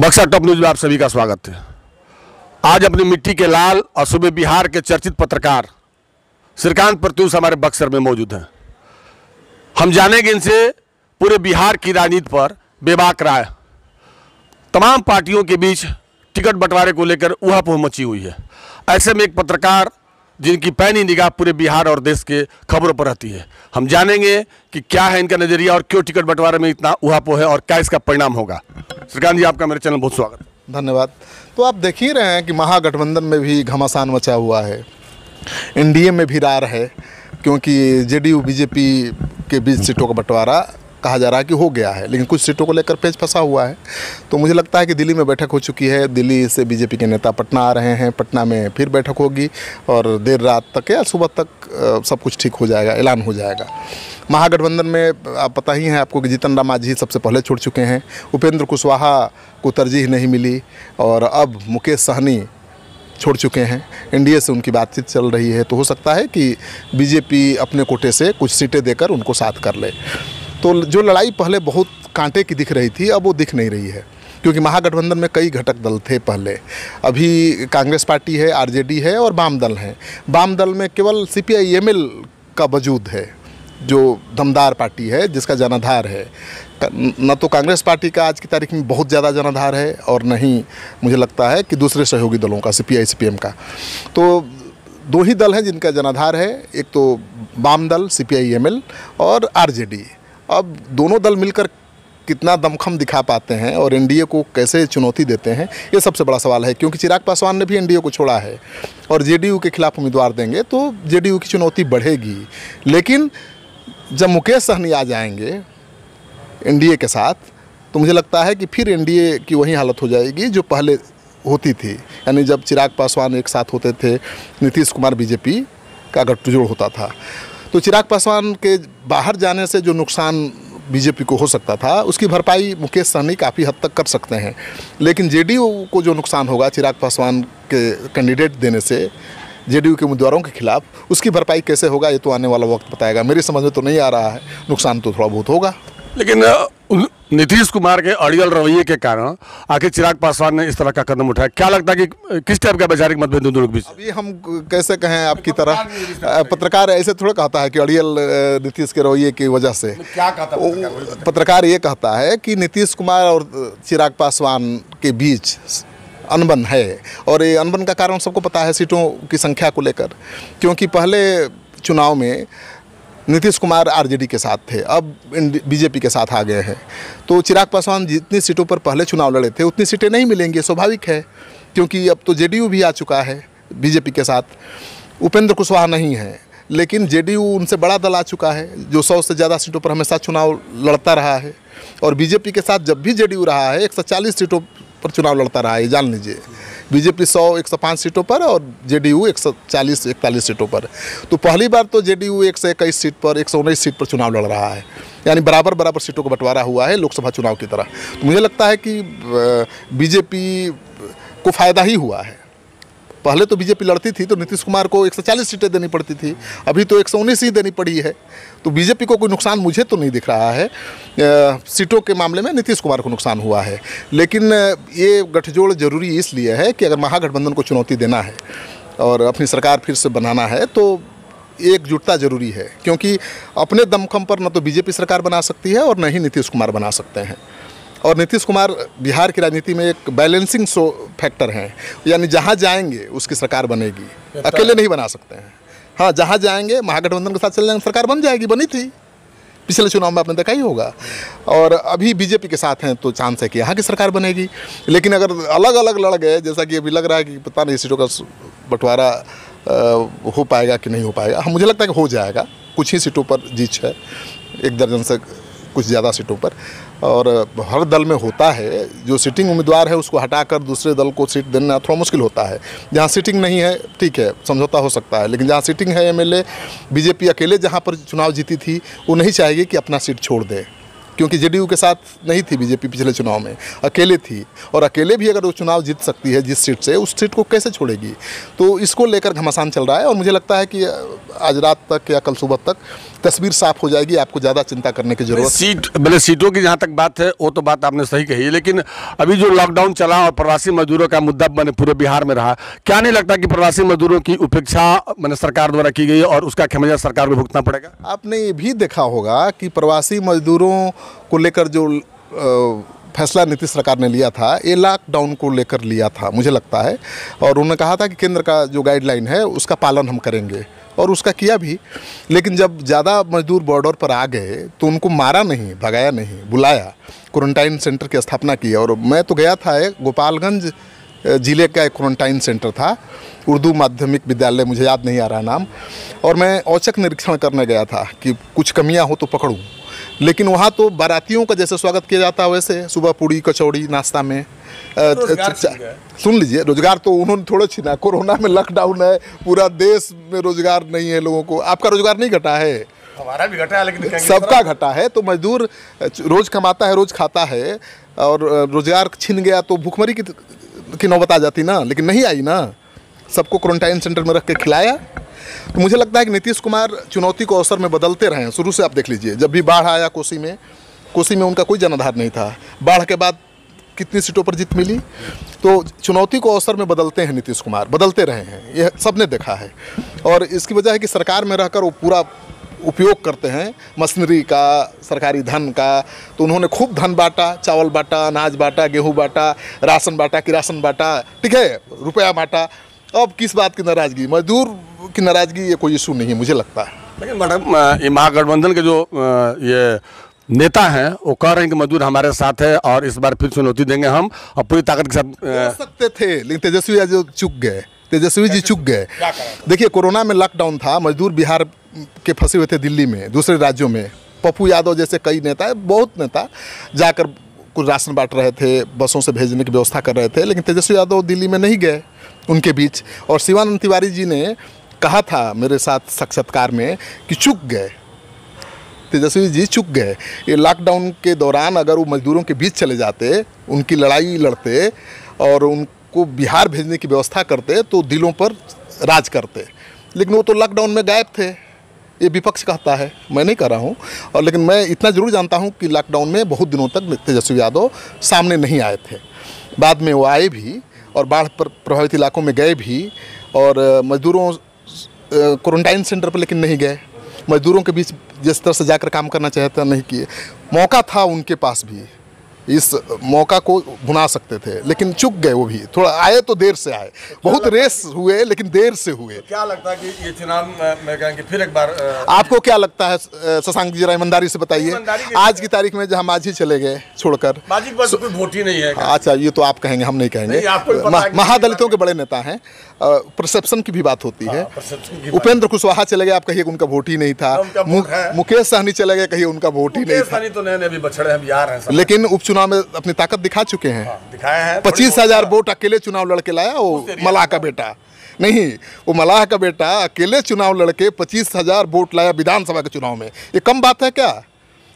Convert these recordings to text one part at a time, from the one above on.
Buxar top news में आप सभी का स्वागत है। आज अपनी मिट्टी के लाल और सूबे बिहार के चर्चित पत्रकार श्रीकांत प्रत्युष हमारे बक्सर में मौजूद हैं। हम जानेंगे इनसे पूरे बिहार की राजनीति पर बेबाक राय। तमाम पार्टियों के बीच टिकट बंटवारे को लेकर ऊहापोह मची हुई है। ऐसे में एक पत्रकार जिनकी पैनी निगाह पूरे बिहार और देश के खबरों पर रहती है, हम जानेंगे कि क्या है इनका नजरिया और क्यों टिकट बंटवारे में इतना ऊहापोह है और क्या इसका परिणाम होगा। श्रीकांत जी, आपका मेरे चैनल बहुत स्वागत है। धन्यवाद। तो आप देख ही रहे हैं कि महागठबंधन में भी घमासान मचा हुआ है, एनडीए में भी रार है, क्योंकि जेडीयू बीजेपी के बीच सीटों का बंटवारा कहा जा रहा है कि हो गया है, लेकिन कुछ सीटों को लेकर पेच फंसा हुआ है। तो मुझे लगता है कि दिल्ली में बैठक हो चुकी है, दिल्ली से बीजेपी के नेता पटना आ रहे हैं, पटना में फिर बैठक होगी और देर रात तक या सुबह तक सब कुछ ठीक हो जाएगा, ऐलान हो जाएगा। महागठबंधन में आप पता ही है आपको कि जीतन राम मांझी सबसे पहले छोड़ चुके हैं, उपेंद्र कुशवाहा को तरजीह नहीं मिली और अब मुकेश सहनी छोड़ चुके हैं। एनडीए से उनकी बातचीत चल रही है, तो हो सकता है कि बीजेपी अपने कोटे से कुछ सीटें देकर उनको साथ कर ले। तो जो लड़ाई पहले बहुत कांटे की दिख रही थी, अब वो दिख नहीं रही है, क्योंकि महागठबंधन में कई घटक दल थे पहले। अभी कांग्रेस पार्टी है, आरजेडी है और वाम दल हैं। वाम दल में केवल सीपीआई-एमएल का वजूद है, जो दमदार पार्टी है, जिसका जनाधार है। न तो कांग्रेस पार्टी का आज की तारीख में बहुत ज़्यादा जनाधार है और न ही मुझे लगता है कि दूसरे सहयोगी दलों का, सीपीआई सीपीएम का। तो दो ही दल हैं जिनका जनाधार है, एक तो वाम दल सीपीआई-एमएल और आरजेडी। अब दोनों दल मिलकर कितना दमखम दिखा पाते हैं और एनडीए को कैसे चुनौती देते हैं, ये सबसे बड़ा सवाल है। क्योंकि चिराग पासवान ने भी एनडीए को छोड़ा है और जेडीयू के खिलाफ उम्मीदवार देंगे तो जेडीयू की चुनौती बढ़ेगी। लेकिन जब मुकेश सहनी आ जाएंगे एनडीए के साथ, तो मुझे लगता है कि फिर एनडीए की वही हालत हो जाएगी जो पहले होती थी। यानी जब चिराग पासवान एक साथ होते थे, नीतीश कुमार बीजेपी का गठजोड़ होता था, तो चिराग पासवान के बाहर जाने से जो नुकसान बीजेपी को हो सकता था, उसकी भरपाई मुकेश सहनी काफ़ी हद तक कर सकते हैं। लेकिन जेडीयू को जो नुकसान होगा चिराग पासवान के कैंडिडेट देने से जेडीयू के उम्मीदवारों के खिलाफ, उसकी भरपाई कैसे होगा ये तो आने वाला वक्त बताएगा। मेरी समझ में तो नहीं आ रहा है, नुकसान तो थोड़ा बहुत होगा। लेकिन नीतीश कुमार के अड़ियल रवैये के कारण आखिर चिराग पासवान ने इस तरह का कदम उठाया। क्या लगता है कि किस टाइप का वैचारिक मतभेद दोनों के बीच? अभी हम कैसे कहें आपकी तरह, पत्रकार ऐसे थोड़ा कहता है कि अड़ियल नीतीश के रवैये की वजह से। क्या कहता है पत्रकार ये कहता है कि नीतीश कुमार और चिराग पासवान के बीच अनबन है, और ये अनबन का कारण सबको पता है, सीटों की संख्या को लेकर। क्योंकि पहले चुनाव में नीतीश कुमार आरजेडी के साथ थे, अब बीजेपी के साथ आ गए हैं। तो चिराग पासवान जितनी सीटों पर पहले चुनाव लड़े थे उतनी सीटें नहीं मिलेंगी, स्वाभाविक है, क्योंकि अब तो जेडीयू भी आ चुका है बीजेपी के साथ। उपेंद्र कुशवाहा नहीं है, लेकिन जेडीयू उनसे बड़ा दल आ चुका है जो 100 से ज़्यादा सीटों पर हमेशा चुनाव लड़ता रहा है। और बीजेपी के साथ जब भी जेडीयू रहा है 140 सीटों पर चुनाव लड़ता रहा है, जान लीजिए। बीजेपी 100-105 सीटों पर और जेडीयू 140-41 सीटों पर। तो पहली बार तो जेडीयू 121 सीट पर, 119 सीट पर चुनाव लड़ रहा है, यानी बराबर सीटों का बंटवारा हुआ है लोकसभा चुनाव की तरह। तो मुझे लगता है कि बीजेपी को फ़ायदा ही हुआ है। पहले तो बीजेपी लड़ती थी तो नीतीश कुमार को 140 सीटें देनी पड़ती थी, अभी तो 119 ही देनी पड़ी है। तो बीजेपी को कोई नुकसान मुझे तो नहीं दिख रहा है। सीटों के मामले में नीतीश कुमार को नुकसान हुआ है, लेकिन ये गठजोड़ जरूरी इसलिए है कि अगर महागठबंधन को चुनौती देना है और अपनी सरकार फिर से बनाना है तो एकजुटता जरूरी है। क्योंकि अपने दमखम पर न तो बीजेपी सरकार बना सकती है और न ही नीतीश कुमार बना सकते हैं। और नीतीश कुमार बिहार की राजनीति में एक बैलेंसिंग फैक्टर हैं, यानी जहाँ जाएंगे उसकी सरकार बनेगी, अकेले नहीं बना सकते हैं। हाँ, जहाँ जाएंगे महागठबंधन के साथ चल जाएंगे, सरकार बन जाएगी, बनी थी पिछले चुनाव में, आपने देखा ही होगा। और अभी बीजेपी के साथ हैं तो चांस है कि यहाँ की सरकार बनेगी। लेकिन अगर अलग अलग लड़ गए, जैसा कि अभी लग रहा है कि पता नहीं सीटों का बंटवारा हो पाएगा कि नहीं हो पाएगा, मुझे लगता है कि हो जाएगा। कुछ ही सीटों पर जीत है, 1 दर्जन से कुछ ज़्यादा सीटों पर। और हर दल में होता है, जो सिटिंग उम्मीदवार है उसको हटाकर दूसरे दल को सीट देना थोड़ा मुश्किल होता है। जहाँ सिटिंग नहीं है ठीक है, समझौता हो सकता है, लेकिन जहाँ सिटिंग है एमएलए, बीजेपी अकेले जहाँ पर चुनाव जीती थी वो नहीं चाहेगी कि अपना सीट छोड़ दे, क्योंकि जेडीयू के साथ नहीं थी बीजेपी पिछले चुनाव में, अकेले थी। और अकेले भी अगर वो चुनाव जीत सकती है जिस सीट से, उस सीट को कैसे छोड़ेगी। तो इसको लेकर घमासान चल रहा है और मुझे लगता है कि आज रात तक या कल सुबह तक तस्वीर साफ हो जाएगी, आपको ज़्यादा चिंता करने की जरूरत। सीटों की जहाँ तक बात है वो तो बात आपने सही कही है, लेकिन अभी जो लॉकडाउन चला और प्रवासी मजदूरों का मुद्दा मैंने पूरे बिहार में रहा, क्या नहीं लगता कि प्रवासी मजदूरों की उपेक्षा मैंने सरकार द्वारा की गई और उसका खमियाजा सरकार को भुगतना पड़ेगा? आपने ये भी देखा होगा कि प्रवासी मजदूरों को लेकर जो फैसला नीतीश सरकार ने लिया था, ये लॉकडाउन को लेकर लिया था मुझे लगता है, और उन्होंने कहा था कि केंद्र का जो गाइडलाइन है उसका पालन हम करेंगे, और उसका किया भी। लेकिन जब ज़्यादा मजदूर बॉर्डर पर आ गए तो उनको मारा नहीं, भगाया नहीं, बुलाया, क्वारंटाइन सेंटर की स्थापना की। और मैं तो गया था, गोपालगंज ज़िले का एक क्वारंटाइन सेंटर था, उर्दू माध्यमिक विद्यालय, मुझे याद नहीं आ रहा नाम, और मैं औचक निरीक्षण करने गया था कि कुछ कमियां हो तो पकड़ूं। लेकिन वहाँ तो बारातियों का जैसे स्वागत किया जाता है वैसे सुबह पूड़ी कचौड़ी नाश्ता में। सुन लीजिए, रोजगार तो उन्होंने थोड़ा छीना, कोरोना में लॉकडाउन है, पूरा देश में रोजगार नहीं है लोगों को। आपका रोजगार नहीं घटा है? हमारा भी घटा है, लेकिन सबका घटा है। तो मजदूर रोज कमाता है, रोज खाता है, और रोजगार छिन गया तो भूखमरी की नौबत आ जाती ना, लेकिन नहीं आई ना, सबको क्वारंटाइन सेंटर में रख के खिलाया। तो मुझे लगता है कि नीतीश कुमार चुनौती को अवसर में बदलते रहे हैं। शुरू से आप देख लीजिए, जब भी बाढ़ आया कोसी में उनका कोई जनाधार नहीं था, बाढ़ के बाद कितनी सीटों पर जीत मिली। तो चुनौती को अवसर में बदलते हैं नीतीश कुमार, बदलते रहे हैं, ये सबने देखा है। और इसकी वजह है कि सरकार में रहकर वो पूरा उपयोग करते हैं मशीनरी का, सरकारी धन का। तो उन्होंने खूब धन बांटा, चावल बांटा, अनाज बांटा, गेहूँ बांटा, राशन बांटा, किरासन बांटा, ठीक है, रुपया बांटा। अब किस बात की नाराज़गी? मजदूर की नाराज़गी ये कोई इशू नहीं है मुझे लगता है। लेकिन मैडम, ये महागठबंधन के जो ये नेता हैं वो कह रहे हैं कि मजदूर हमारे साथ है और इस बार फिर चुनौती देंगे हम, और पूरी ताकत के साथ कर सकते थे, लेकिन तेजस्वी जो चूक गए, तेजस्वी जी चूक गए। देखिए, कोरोना में लॉकडाउन था, मजदूर बिहार के फंसे हुए थे दिल्ली में, दूसरे राज्यों में। पप्पू यादव जैसे कई नेता, बहुत नेता जाकर कुछ राशन बांट रहे थे, बसों से भेजने की व्यवस्था कर रहे थे, लेकिन तेजस्वी यादव दिल्ली में नहीं गए उनके बीच। और शिवानंद तिवारी जी ने कहा था मेरे साथ साक्षात्कार में कि चूक गए, तेजस्वी जी चूक गए। ये लॉकडाउन के दौरान अगर वो मजदूरों के बीच चले जाते, उनकी लड़ाई लड़ते और उनको बिहार भेजने की व्यवस्था करते तो दिलों पर राज करते। लेकिन वो तो लॉकडाउन में गायब थे, ये विपक्ष कहता है, मैं नहीं कह रहा हूँ। और लेकिन मैं इतना ज़रूर जानता हूँ कि लॉकडाउन में बहुत दिनों तक तेजस्वी यादव सामने नहीं आए थे। बाद में वो आए भी और बाढ़ पर प्रभावित इलाकों में गए भी, और मजदूरों क्वारंटाइन सेंटर पर लेकिन नहीं गए, मजदूरों के बीच जिस तरह से जाकर काम करना चाहते नहीं किए। मौका था उनके पास भी, इस मौका को भुना सकते थे, लेकिन चूक गए वो भी। थोड़ा आए तो देर से आए, बहुत रेस हुए लेकिन देर से हुए। क्या लगता है कि ये चुनाव में कहेंगे फिर एक बार? आपको क्या लगता है शशांक जी, जरा ईमानदारी से बताइए। आज की तारीख में जहाँ माझी चले गए छोड़कर, माझी के पास कोई वोट ही नहीं है। अच्छा, ये तो आप कहेंगे, हम नहीं कहेंगे। महादलितों के बड़े नेता हैं, परसेप्शन की भी बात होती है। उपेंद्र कुशवाहा चले गए, आप कहिए उनका वोट ही नहीं था। मुकेश सहनी चले गए, कहिए उनका वोट ही नहीं था। लेकिन उपचुनाव में अपनी ताकत दिखा चुके हैं, दिखाया है। 25,000 वोट अकेले चुनाव लड़के लाया वो मलाह का बेटा। नहीं, वो मलाह का बेटा अकेले चुनाव लड़के 25,000 वोट लाया विधानसभा के चुनाव में। ये कम बात है क्या?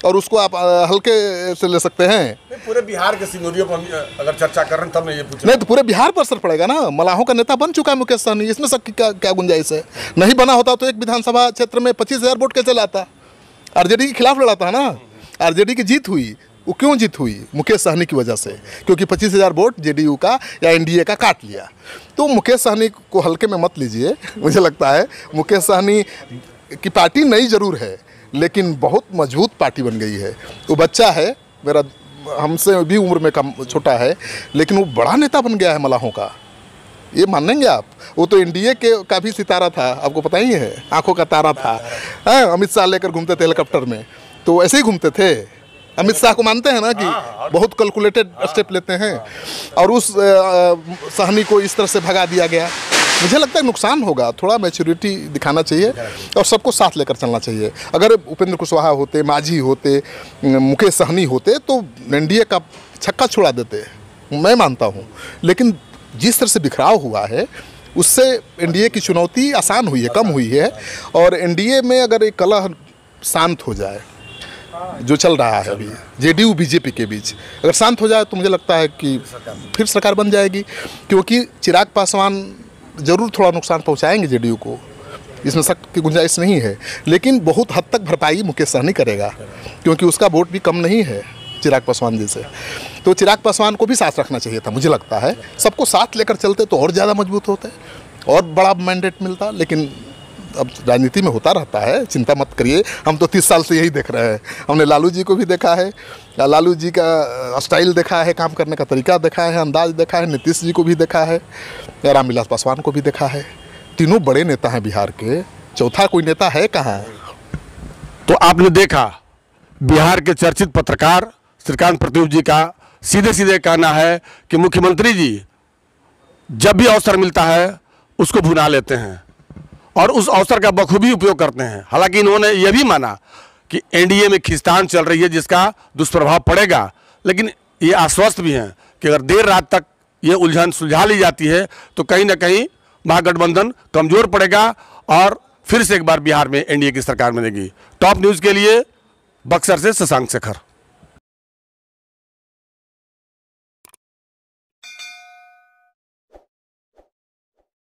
और उसको आप हल्के से ले सकते हैं? पूरे बिहार के सिनेरियो को अगर चर्चा कर रहे हैं तब मैं ये पूछ, नहीं तो पूरे बिहार पर असर पड़ेगा ना। मलाहों का नेता बन चुका है मुकेश सहनी, इसमें सबकी क्या गुंजाइश है? नहीं बना होता तो एक विधानसभा क्षेत्र में 25,000 वोट कैसे लाता? आरजेडी के खिलाफ लड़ा था ना, आरजेडी की जीत हुई। वो क्यों जीत हुई? मुकेश सहनी की वजह से, क्योंकि 25,000 वोट जेडीयू का या एनडीए का काट लिया। तो मुकेश सहनी को हल्के में मत लीजिए। मुझे लगता है मुकेश सहनी की पार्टी नई जरूर है, लेकिन बहुत मजबूत पार्टी बन गई है। वो बच्चा है, मेरा हमसे भी उम्र में कम छोटा है, लेकिन वो बड़ा नेता बन गया है मलाहों का, ये मानेंगे आप? वो तो एनडीए का भी सितारा था, आपको पता ही है, आंखों का तारा था। अमित शाह लेकर घूमते थे हेलीकॉप्टर में, तो ऐसे ही घूमते थे। अमित शाह को मानते हैं ना कि बहुत कैलकुलेटेड स्टेप लेते हैं, और उस सहनी को इस तरह से भगा दिया गया। मुझे लगता है नुकसान होगा, थोड़ा मैच्योरिटी दिखाना चाहिए और सबको साथ लेकर चलना चाहिए। अगर उपेंद्र कुशवाहा होते, माझी होते, मुकेश सहनी होते तो एनडीए का छक्का छुड़ा देते, मैं मानता हूँ। लेकिन जिस तरह से बिखराव हुआ है उससे एनडीए की चुनौती आसान हुई है, कम हुई है। और एनडीए में अगर एक कलह शांत हो जाए, जो चल रहा है अभी जेडीयू बीजेपी के बीच, अगर शांत हो जाए तो मुझे लगता है कि फिर सरकार बन जाएगी। क्योंकि चिराग पासवान जरूर थोड़ा नुकसान पहुंचाएंगे जेडीयू को, इसमें शक की गुंजाइश नहीं है। लेकिन बहुत हद तक भरपाई मुकेश सहनी करेगा, क्योंकि उसका वोट भी कम नहीं है चिराग पासवान जी से। तो चिराग पासवान को भी साथ रखना चाहिए था, मुझे लगता है। सबको साथ लेकर चलते तो और ज़्यादा मजबूत होते और बड़ा मैंडेट मिलता। लेकिन अब राजनीति में होता रहता है, चिंता मत करिए। हम तो 30 साल से यही देख रहे हैं। हमने लालू जी को भी देखा है, लालू जी का स्टाइल देखा है, काम करने का तरीका देखा है, अंदाज देखा है। नीतीश जी को भी देखा है, रामविलास पासवान को भी देखा है। तीनों बड़े नेता हैं बिहार के, चौथा कोई नेता है कहाँ? तो आपने देखा बिहार के चर्चित पत्रकार श्रीकांत प्रत्युष जी का सीधे सीधे कहना है कि मुख्यमंत्री जी जब भी अवसर मिलता है उसको भुना लेते हैं और उस अवसर का बखूबी उपयोग करते हैं। हालांकि इन्होंने यह भी माना कि एनडीए में खींचतान चल रही है जिसका दुष्प्रभाव पड़ेगा, लेकिन ये आश्वस्त भी हैं कि अगर देर रात तक ये उलझन सुलझा ली जाती है तो कहीं ना कहीं महागठबंधन कमजोर पड़ेगा और फिर से एक बार बिहार में एनडीए की सरकार बनेगी। टॉप न्यूज़ के लिए बक्सर से शशांक शेखर।